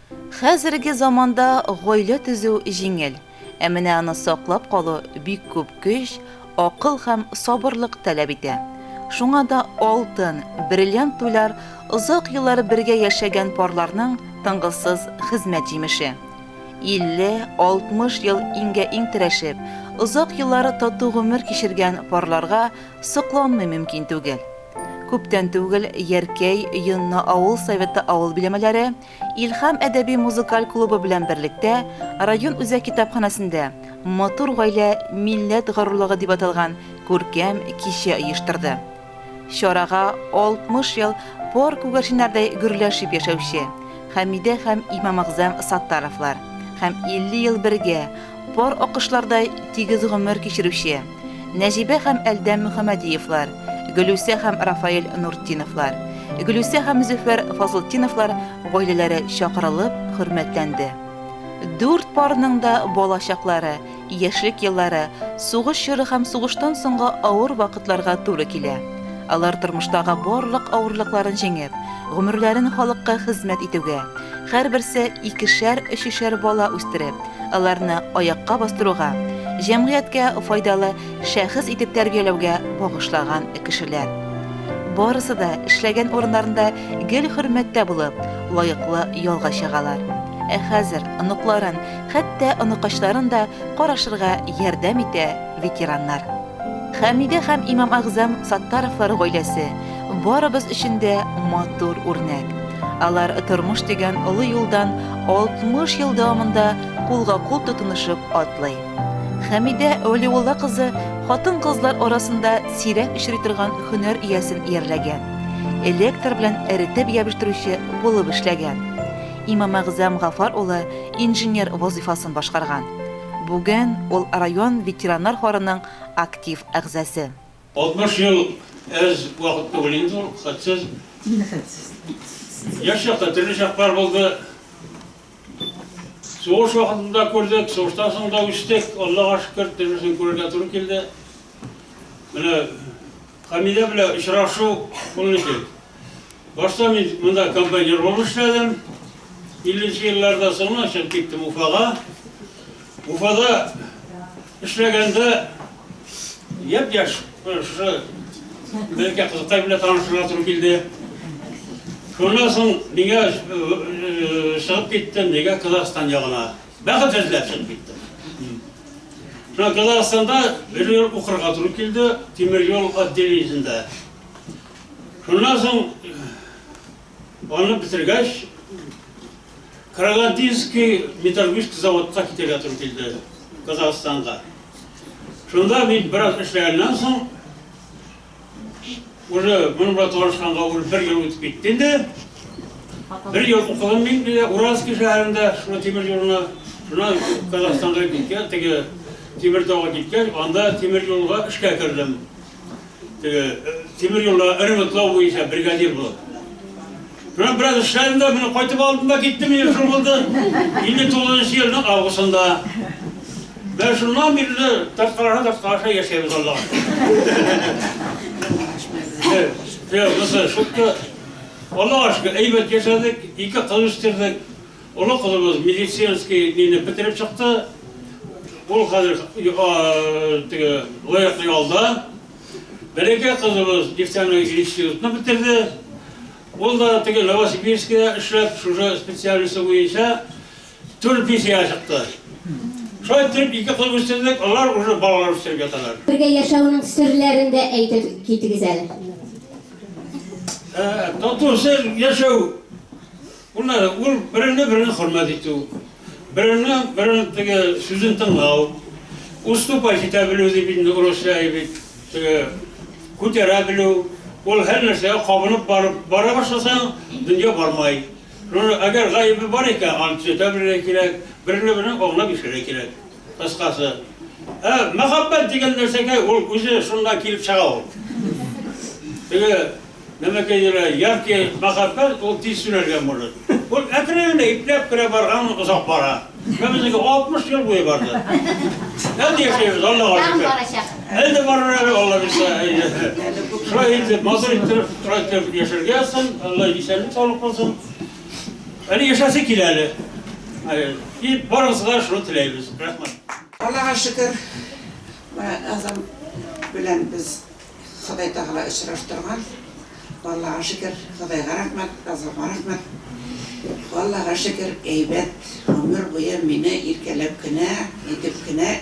Хәзерге заманда гаилә төзү җиңел, ә менә аны саклап калу бик күп көч, акыл һәм сабырлык таләп итә. Шуңа да алтын, бриллиант туйлар озак еллар бергә яшәгән парларның тынгысыз хезмәт җимеше. 50-60 ел иңгә-иң терәшеп, озак еллары тату гомер кичергән парларга сокланмый мөмкин түгел. Күптән түгел Яркәй Йонны авыл советы авыл биләмәләре Илһам әдәби-музыкаль клубы белән берлектә район үзәк китапханәсендә матур гаилә милләт горурлыгы дип аталган күркәм кичә оештырды. Чарага 60 ел пар күгәрченнәрдәй гөрләшеп яшәүче Хәмидә һәм Имамагъзам Саттаровлар һәм 50 ел бергә пар акышлардай тигез гомер кичерүче Нәҗибә һәм Әлдәм Мөхәммәдиевлар, Гөлүсә һәм Рафаэль Нуртдиновлар, Гөлүсә һәм Зөфәр Фазылтдиновлар гаиләләре чакырылып хөрмәтләнде. 4 парның да балачаклары, яшьлек еллары, сугыш чоры һәм сугыштан соңгы авыр вакытларга туры килә. Алар тормыштагы барлык авырлыкларын җиңеп, гомерләрен халыкка хезмәт итүгә, һәрберсе 2-3 бала үстереп, аларны аякка бастыруга, җәмгыятькә файдалы шәхес итеп тәрбияләүгә багышлаган кешеләр. Барысы да эшләгән урыннарында гел хөрмәттә булып, лаеклы ялга чыгалар. Ә хәзер оныкларын, хәтта оныкачларын да карашырга ярдәм итә ветераннар. Хәмидә һәм Имамагъзам Саттаровлар гаиләсе барыбыз өчен дә матур үрнәк. Алар тормыш дигән олы юлдан 60 ел дәвамында кулга-кул тотынышып атлый. Хәмидә Олиулла кызы хатын-кызлар арасында сирәк очрый торган һөнәр иясен иярләгән. Электр белән эретеп ябыштыручы булып эшләгән. Имамагъзам Гафар улы инженер вазифасын башкарган. Бүген ул район ветераннар хорының актив әгъзасы. 60 ел әз вакыт түгел инде ул, хәтсез. Яшьлектә төрле чаклар булды. Сугыш вакытында күрдек, сугыштан соң да үстек, Аллага шөкер, төрлесен күрергә туры килде. Менә Хәмидә белән очрашу булды. Башта мин монда компаньер булып эшләдем. 50 елларда соңга чыгып киттем Уфага. Уфада эшләгәндә яшь, шушы бәлки кызыкай белән танышырга туры килде. Шуннан соң нигә чыгып киттем, нигә Казакстан ягына. Бәхет эзләп чыгып киттем. Шуңа Казакстанда бер ел укырга туры килде, тимер юл отделениесендә. Шуннан соң аны битергәч, Карагандинский металлургический заводка китәргә туры килде, Казакстанга. Шунда мин бераз эшләгәннән соң уже моның белән танышканга уже 1 ел үтеп китте инде. 1 ел укыдым мин Уральский шәһәрендә, шуны тимер юлны, шуны Казакстанга киткән, теге Тимертауга киткән, анда тимер юлга эшкә кердем. Теге тимер юлда ремонтлау буенча бригадир булып. Шуны бераз эшләдем дә, менә кайтып алдым да киттем инде шул булды. 59 елның августында. Мен шуннан бирле тарткалаша яшәйбез Аллага. Mesela şükür Allah'a aşkına eyvet yaşadık, 2 kız üstürdük. Onu kızımız medisinski nini bitirip çıktı. Ol hazır layıklı yolda. Bereke kızımız Difternoy İlişki'ni bitirdi. Ol da Novosibirsk'de işlep şurada spesiyalisi boyunca Türkiye'ye çıktı. Şöyle tırıp 2 kız üstürdük, onlar уже balalar üstürüp yatalar. Birge yaşamının sırlarında eğitip gittiniz hele. Tatlı sır yaşav. Bunlar birini hürmet etti. Birini tege sözün tınlav. Ustupay kitabı bildi, Rusya bit. Kutera bilu. Ol her nerseye kabınıp bara başlasan dünya varmay. Eğer gaybı var iken antisitabilire kirek, birini oğla bir şey kirek. Kıskası. Mehabbet degen nerseke ol üzeri şundan kilip çağa ol. Demek ki yarki mehabbet o tiz sürerken olur. Bu ekremine iplep kire bargan uzak bara. Ve bizimki 60 yıl boyu vardı. Elde yaşıyoruz Allah'a şükür. Elde var öyle Allah bilse. Şurayı mazur ittirip yaşar gelsin. Allah iyisenlik sağlık olsun. Hani yaşası kilali. İyi barısılar şunu tileyimiz. Rahmet. Allah'a şükür. Azam bilen biz Xuday Taala uçraştırgan. Allah'a şükür. Xudayga rahmet, Azam'a rahmet. Allah'a şükür eybet ömür boyu meni irkelep kine, yetip kine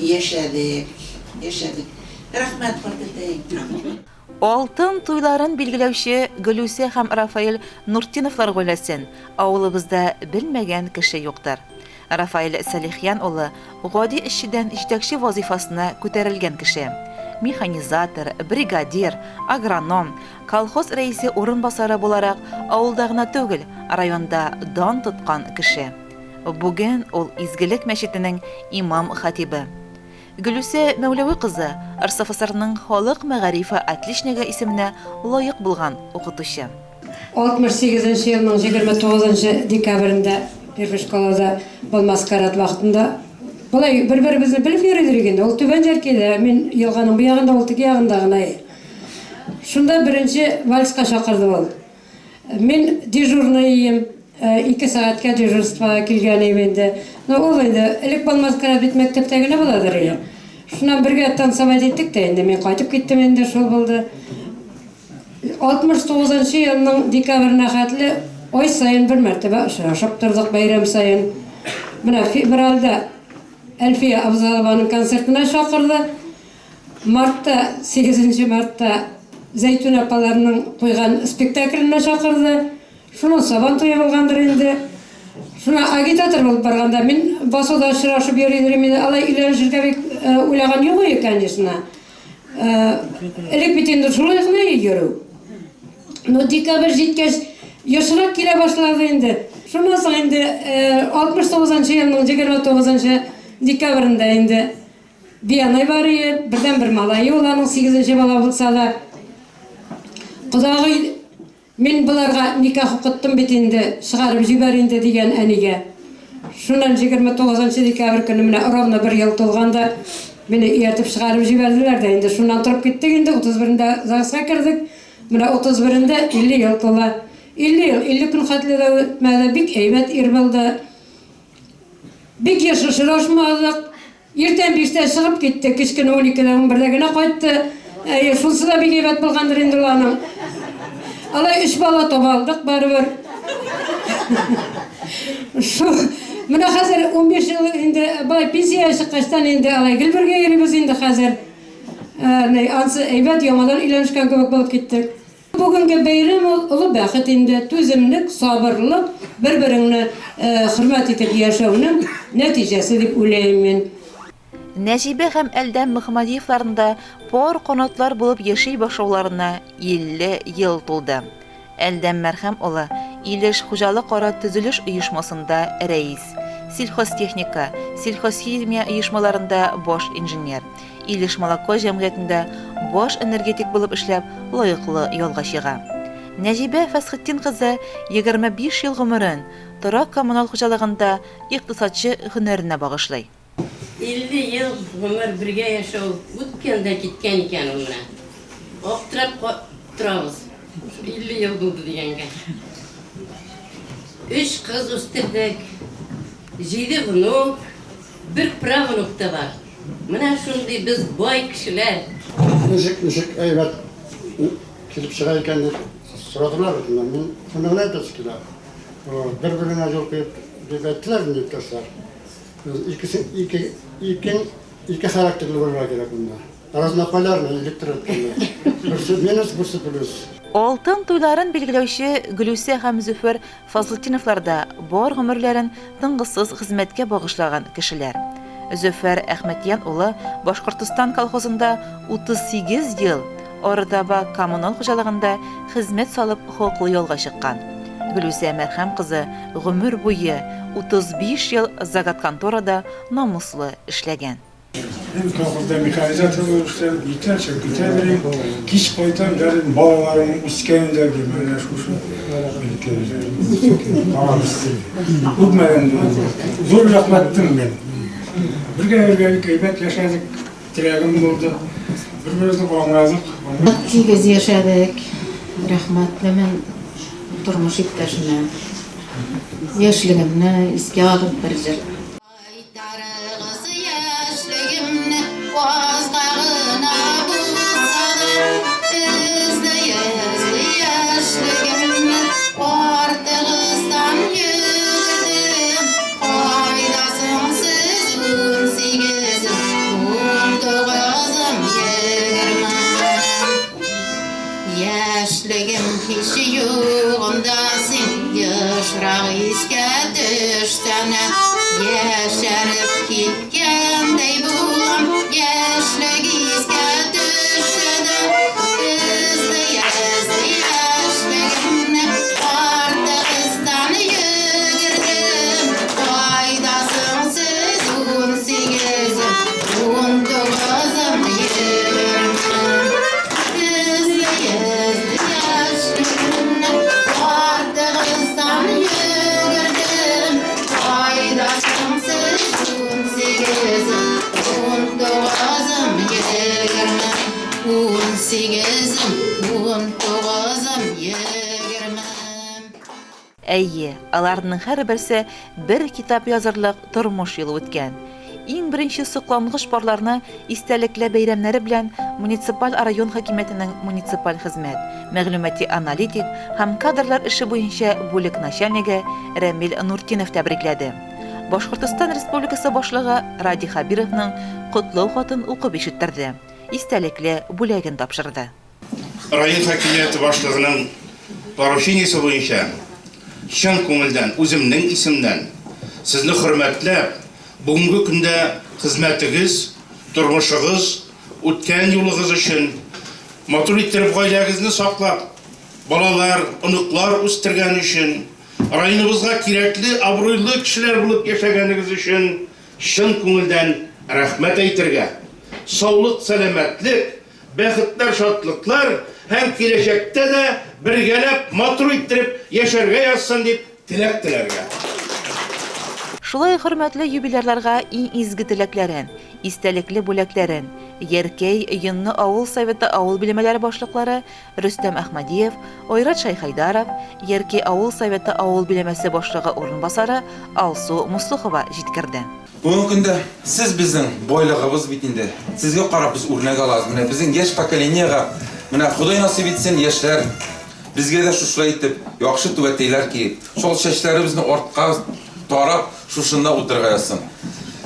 yaşadık. Rahmet qildik. Алтын туйларын билгеләүче Гөлүсә һәм Рафаэль Нуртиновлар гаиләсен авылыбызда белмәгән кеше юктыр. Рафаэль Салихян улы гади эшчедән җитәкче вазифасына күтәрелгән кеше. Механизатор, бригадир, агроном, колхоз рәисе урынбасары буларак авылда гына түгел, районда дан тоткан кеше. Бүген ул Изгелек мәчетенең имам хатибы. Гөлүсә Мәүләви кызы РСФСРның халык мәгарифе отличнигы исеменә лаек булган укытучы. 68 елның 29 декабрендә первый школада был маскарад вакытында булай бер-беребезне белеп йөридек инде. Ул түбән җәркәдә, мин елганың бу ягында, ул теге ягында гына. Шунда беренче вальска чакырды ул. Мин дежурныйым, 2 сәгатькә дежурство килгән инде. Но ул инде элек маскарад бит мәктәптә генә буладыр. Шуннан бергә танцевать иттек тә инде. Мин кайтып киттем инде, шул булды. 69 елның декабрына хәтле ой сайын бер мәртәбә очрашып тордык бәйрәм сайын. Менә февральдә Әлфия Абзалованың концертына чакырды. Мартта 8 мартта Зәйтүн апаларының куйган спектакленә чакырды. Шуның сабан туе булгандыр инде. Шуна агитатор булып барганда мин басуда очрашып йөридем инде. Алай өйләнешергә бик уйлаган юк иде, конечно. Элек бит инде шулай гына йөрү. Но декабрь җиткәч яшырак килә башлады инде. Шуннан соң инде 69 елның 29 декабрендә инде биянай бар иде. Бердән-бер малае ул аның 8 бала булса да. Кудагый мен буларга никах укыттым бит инде, чыгарып җибәр инде дигән әнигә. Шуннан 29 декабрь көне менә ровно 1 ел тулганда мине ияртеп чыгарып җибәрделәр дә инде. Шуннан торып киттек инде, 31-дә ЗАГСка кирдек. Менә 31-дә 50 ел тула. 50 ел, 50 көн хәтле дә үтмәде, бик әйбәт ир булды. Бик яхшы очрашмадык. Иртән 5-тә чыгып китте, кичкене 12-дә 11-дә генә кайтты. Шунсы да бик әйбәт булгандыр инде аның. Алай 3 бала таба алдык барыбер. Менә хәзер 15 ел инде балай пенсия чыккачтан инде алай гел бергә йөрибез инде хәзер. Ансы әйбәт ямадан өйләнешкән кебек булып киттек. Бүгенге бәйрәм улы бәхет инде, түземлек, сабырлык, бер-береңне хөрмәт итеп яшәүнең нәтиҗәсе дип уйлыйм мин. Нәҗибә һәм Әлдәм Мөхәммәдиевларында пар канатлар булып яши башлауларына 50 ел тулды. Әлдәм мәрхәм улы Илеш хуҗалык кара төзелеш оешмасында рәис, сельхозтехника, сельхозхимия оешмаларында баш инженер, Илеш молоко җәмгыятендә баш энергетик булып эшләп лаеклы ялга чыга. Нәҗибә Фәсхетдин кызы 25 ел гомерен торак коммунал хуҗалыгында икътисадчы һөнәренә багышлый. 50 ел гомер бергә яшәү үткән дә киткән икән ул менә. Аптырап торабыз. 50 ел булды дигәнгә. 3 кыз үстердек. 7 внук, 1 правнук та бар. Менә шундый без бай кешеләр. Ничек әйбәт килеп чыга икән дип сорадылар безнән. Мин фәннән әйтәс килә. Бер-беренә җавап дип әйттеләр инде кызлар. İki характерлы булырга кирәк монда. Разнополярный электрод. Берсе минус, берсе плюс. Алтын туйларын билгеләүче Гөлүсә һәм Зөфәр Фазлетдиновларда бар гомерләрен тынгысыз хезмәткә багышлаган кешеләр. Зөфәр Әхмәтиян улы Башкортстан колхозында 38 ел, Ордаба коммунал хуҗалыгында хезмәт салып хаклы ялга чыккан. Гөлүсә мәрхәм кызы гомер буе 35 ел Загат-конторада намуслы эшләгән. Мен колхозда механизатор булып эшләп, итәрчә көтәберим, кич кайтам, дәрен балаларым үскәндә менә шушы. Үтмәгән зур рәхмәттем мен. Бергә әйбәт яшәдек, теләгем булды. Бер-беребезне аңладык. Тигез яшәдек. Рәхмәтле мен тормыш иптәшемә. Яшьлегемне искә алып бер җыр. Darğız yaşlığımны vazgağına bulsadım Izli yaşlığımны ortağızdan yürüdüm Faydasınsız 18'im 19'ım 20 Yaşlığım hiç yoğundasın Yaşrak iske düşsene Yaşarıp gitgəndəy bulam Yaşlıq izgə düşsədə Hızlı yaşlığımны Artıqızdan yügürdüm Faydasınsız 18'im 19'ım 20 Hızlı yaşlığımны Artıqızdan yügürdüm Faydasınsız 18'im 19'ım 20 18'im 19'ım 20 Әйе, аларның һәрберсе бер китап язырлык тормыш юлы үткән. Иң беренче соклангыч парларны истәлекле бәйрәмнәре белән муниципаль район хакимиятенең муниципаль хезмәт, мәгълүмати аналитик һәм кадрлар эше буенча бүлек начальнигы Рәмил Нуртинов тәбрикләде. Башкортстан Республикасы башлыгы Ради Хабировның котлау хатын укып ишеттерде. Истәлекле бүләген тапшырды. Район хакимияте башлыгының поручениесе буенча чын күңелдән, үземнең исемнән сезне хөрмәтләп, бүгенге көндә хезмәтегез, тормышыгыз, үткән юлыгыз өчен матур иттереп гаиләгезне саклап, балалар, оныклар үстергән өчен, районыбызга кирәкле, абруйлы кешеләр булып яшәгәнегез өчен чын күңелдән рәхмәт әйтергә. Саулык, сәламәтлек, бәхетләр, шатлыклар һәм киләчәктә дә бергәләп матур иттереп яшәргә язсын дип теләк теләргә. Шулай хөрмәтле юбилерларга иң изге теләкләрен, истәлекле бүләкләрен Яркәй Йонны авыл советы авыл биләмәләре башлыклары Рөстәм Әхмәдиев, Ойрат Шайхайдаров, Яркәй авыл советы авыл биләмәсе башлыгы урынбасары Алсу Муслухова җиткерде. Бүгенге көндә сез безнең байлыгыбыз бит инде. Сезгә карап без үрнәк алабыз. Менә безнең яшь поколениягә, менә Ходай насыйп итсен яшьләр безгә дә шушылай итеп яхшы түбәтәйләр ки, шул чәчләребезне артка тарап шушында утырга язсын.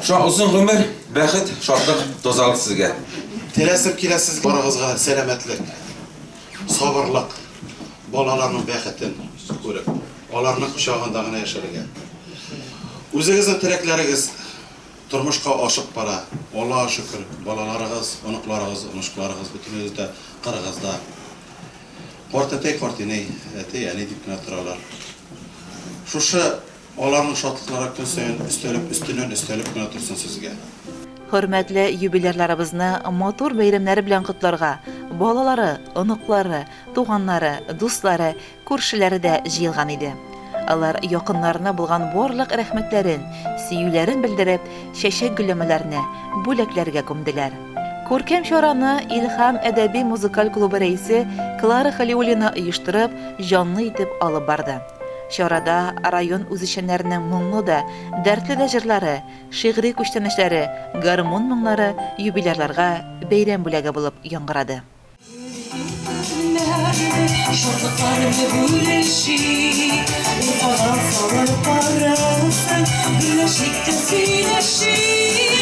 Шуңа узын гомер, бәхет, шатлык, тозалык сезгә. Теләсеп киләсез барыгызга сәламәтлек, сабырлык, балаларның бәхетен күреп, аларның кочагында гына яшәргә. Үзегезнең теләкләрегез тормышка ашып бара. Аллаһка шөкер, балаларыгыз, оныкларыгыз, онышкларыгыз бөтенегез дә кырыгызда. Картәтәй картиней, әни дип кенә торалар. Шушы аларның шатлыклары көн саен өстәлеп кенә торсын сезгә. Хөрмәтле юбилерларыбызны матур бәйрәмнәре белән котларга балалары, оныклары, туганнары, дуслары, күршеләре дә җыелган иде. Алар якыннарына булган барлык рәхмәтләрен, сөюләрен белдереп, чәчәк гөлләмәләрне, бүләкләргә күмделәр. Күркәм чараны Илһам әдәби-музыкаль клубы рәисе Клара Халиуллина оештырып, җанлы итеп алып барды. Чарада район үзешчәннәренең моңлы да, дәртле дә җырлары, шигъри күчтәнешләре, гармон моңлары юбилерларга бәйрәм бүләге булып яңгырады. Şartlıklarımı güleşik Urfadan salır parasın Güleşikte sileşik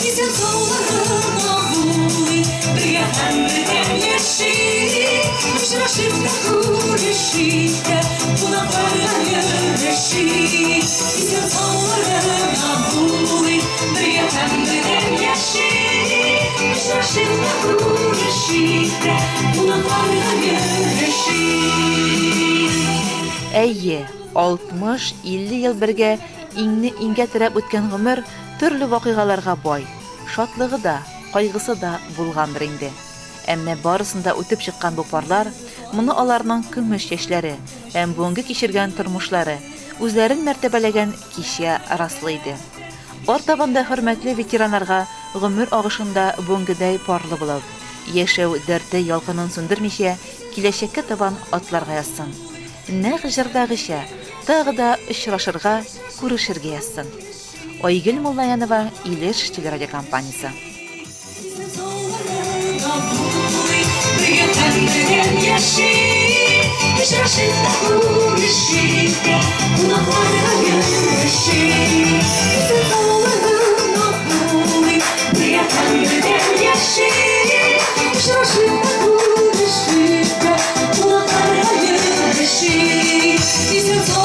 Bizim soğlarına buy Bir hem birden yeşik Şaşırtma güleşikte Buna koyan yüreşik Bizim soğlarına buy Bir hem birden yeşik Şaşırtma güleşikte Buna koyan yüreşik Әйе, 60-50 ел бергә иңне иңгә терәп үткән гомер төрле вакыйгаларга бай. Шатлыгы да, кайгысы да булгандыр инде. Әмма барысында үтеп чыккан бу парлар, моны аларның көмеш яшьләре һәм бүгенге кичергән тормышлары, үзләрен мәртәбәләгән кичә раслый. Артабанда хөрмәтле ветераннарга гомер агышында бүгенгедәй парлы булып, яшәү дәрте ялкынын сүндермичә, киләчәккә табан атларга язсын. Нәкъ җырдагыча, тагы да очрашырга, күрешергә язсын. Айгөл Муллаянова, Илеш телерадиокомпаниясе. She